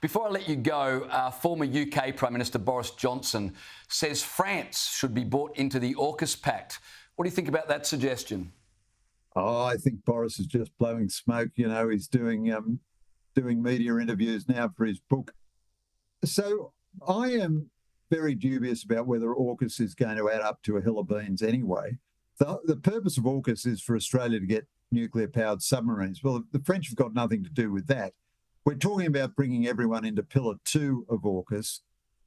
Before I let you go, former UK Prime Minister Boris Johnson says France should be brought into the AUKUS Pact. What do you think about that suggestion? Oh, I think Boris is just blowing smoke. You know, he's doing media interviews now for his book. So I am very dubious about whether AUKUS is going to add up to a hill of beans anyway. The purpose of AUKUS is for Australia to get nuclear-powered submarines. Well, the French have got nothing to do with that. We're talking about bringing everyone into Pillar 2 of AUKUS.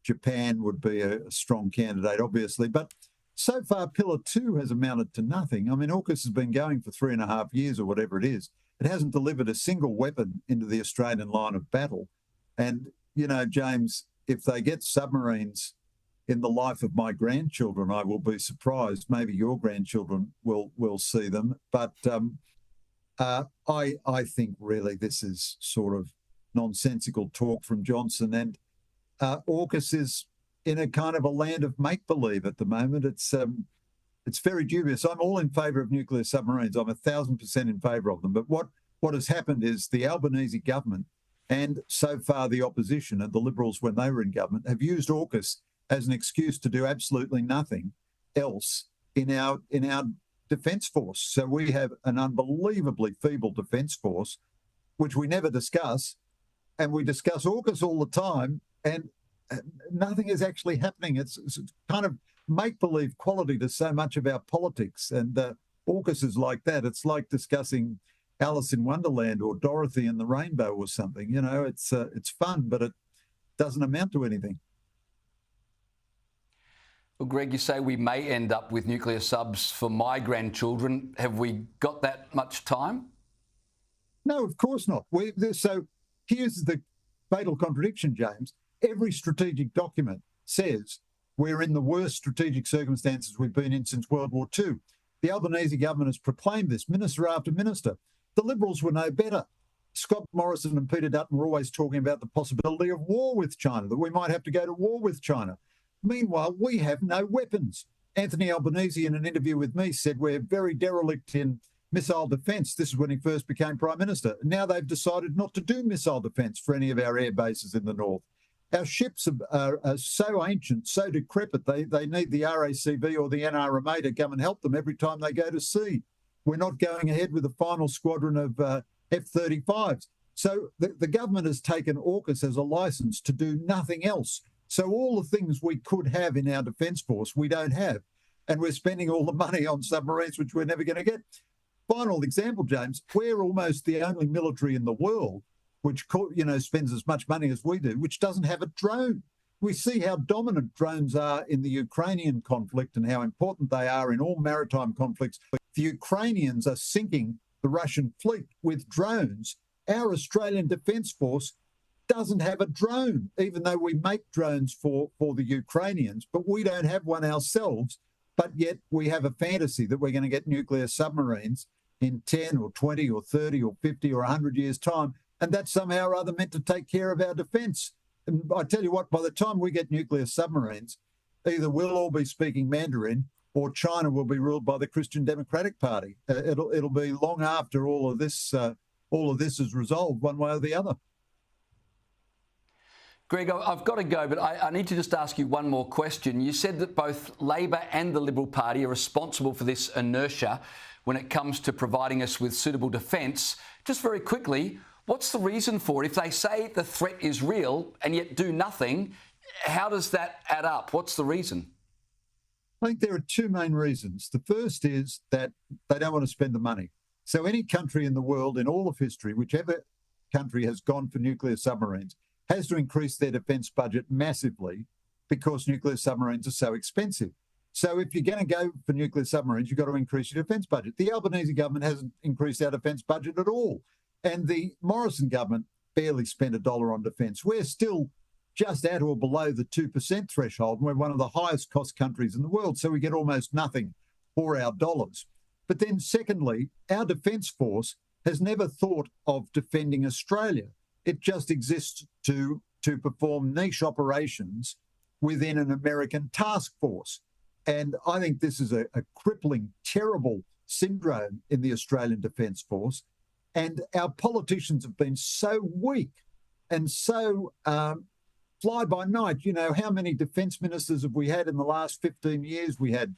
Japan would be a strong candidate, obviously, but so far Pillar 2 has amounted to nothing. I mean, AUKUS has been going for 3.5 years or whatever it is. It hasn't delivered a single weapon into the Australian line of battle. And, you know, James, if they get submarines in the life of my grandchildren, I will be surprised. Maybe your grandchildren will see them. But I think really this is sort of nonsensical talk from Johnson. And AUKUS is in a kind of a land of make-believe at the moment. It's very dubious. I'm all in favour of nuclear submarines. I'm 1,000% in favour of them. But what has happened is the Albanese government and so far the opposition and the Liberals when they were in government have used AUKUS as an excuse to do absolutely nothing else in our defence force. So we have an unbelievably feeble defence force, which we never discuss, and we discuss AUKUS all the time, and nothing is actually happening. It's kind of make-believe quality to so much of our politics, and AUKUS is like that. It's like discussing Alice in Wonderland or Dorothy and the Rainbow or something. You know, it's fun, but it doesn't amount to anything. Well, Greg, you say we may end up with nuclear subs for my grandchildren. Have we got that much time? No, of course not. So here's the fatal contradiction, James. Every strategic document says we're in the worst strategic circumstances we've been in since World War II. The Albanese government has proclaimed this, minister after minister. The Liberals were no better. Scott Morrison and Peter Dutton were always talking about the possibility of war with China, that we might have to go to war with China. Meanwhile, we have no weapons. Anthony Albanese, in an interview with me, said we're very derelict in missile defence. This is when he first became Prime Minister. Now they've decided not to do missile defence for any of our air bases in the north. Our ships are so ancient, so decrepit, they need the RACV or the NRMA to come and help them every time they go to sea. We're not going ahead with the final squadron of F-35s. So the government has taken AUKUS as a licence to do nothing else. So all the things we could have in our defence force, we don't have. And we're spending all the money on submarines, which we're never going to get. Final example, James, we're almost the only military in the world which, you know, spends as much money as we do, which doesn't have a drone. We see how dominant drones are in the Ukrainian conflict and how important they are in all maritime conflicts. The Ukrainians are sinking the Russian fleet with drones. Our Australian Defence Force doesn't have a drone, even though we make drones for the Ukrainians, but we don't have one ourselves. But yet we have a fantasy that we're going to get nuclear submarines in 10 or 20 or 30 or 50 or 100 years' time, and that's somehow or other meant to take care of our defence. And I tell you what, by the time we get nuclear submarines, either we'll all be speaking Mandarin or China will be ruled by the Christian Democratic Party. It'll be long after all of this is resolved, one way or the other. Greg, I've got to go, but I need to just ask you one more question. You said that both Labor and the Liberal Party are responsible for this inertia when it comes to providing us with suitable defence. Just very quickly, what's the reason for it? If they say the threat is real and yet do nothing, how does that add up? What's the reason? I think there are two main reasons. The first is that they don't want to spend the money. So any country in the world, in all of history, whichever country has gone for nuclear submarines, has to increase their defence budget massively because nuclear submarines are so expensive. So if you're going to go for nuclear submarines, you've got to increase your defence budget. The Albanese government hasn't increased our defence budget at all. And the Morrison government barely spent $1 on defence. We're still just at or below the 2% threshold, and we're one of the highest cost countries in the world, so we get almost nothing for our dollars. But then secondly, our defence force has never thought of defending Australia. It just exists to perform niche operations within an American task force. And I think this is a crippling, terrible syndrome in the Australian Defence Force. And our politicians have been so weak and so fly by night. You know, how many defence ministers have we had in the last 15 years? We had,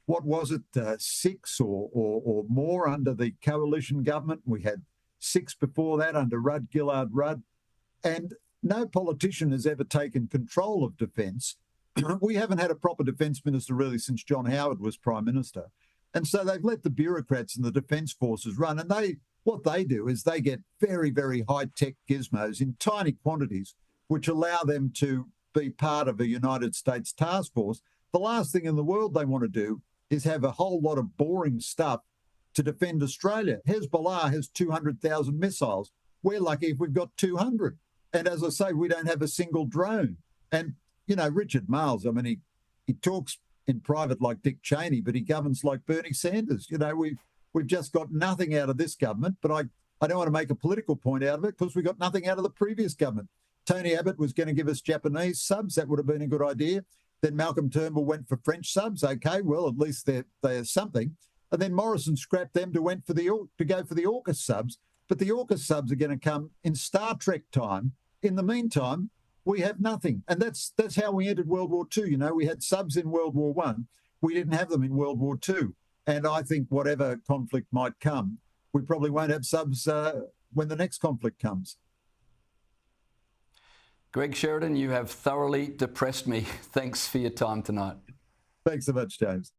what was it, 6 or more under the coalition government. We had 6 before that under Rudd, Gillard, Rudd. And no politician has ever taken control of defence. We haven't had a proper defence minister really since John Howard was Prime Minister. And so they've let the bureaucrats and the defence forces run. And what they do is they get very, very high-tech gizmos in tiny quantities, which allow them to be part of a United States task force. The last thing in the world they want to do is have a whole lot of boring stuff to defend Australia. Hezbollah has 200,000 missiles. We're lucky if we've got 200. And as I say, we don't have a single drone. And, you know, Richard Marles, I mean, he talks in private like Dick Cheney, but he governs like Bernie Sanders. You know, we've just got nothing out of this government, but I don't want to make a political point out of it because we got nothing out of the previous government. Tony Abbott was going to give us Japanese subs. That would have been a good idea. Then Malcolm Turnbull went for French subs. Okay, well, at least they're something. And then Morrison scrapped them to go for the AUKUS subs. But the AUKUS subs are going to come in Star Trek time. In the meantime, we have nothing. And that's how we entered World War II. You know, we had subs in World War I. We didn't have them in World War II. And I think whatever conflict might come, we probably won't have subs when the next conflict comes. Greg Sheridan, you have thoroughly depressed me. Thanks for your time tonight. Thanks so much, James.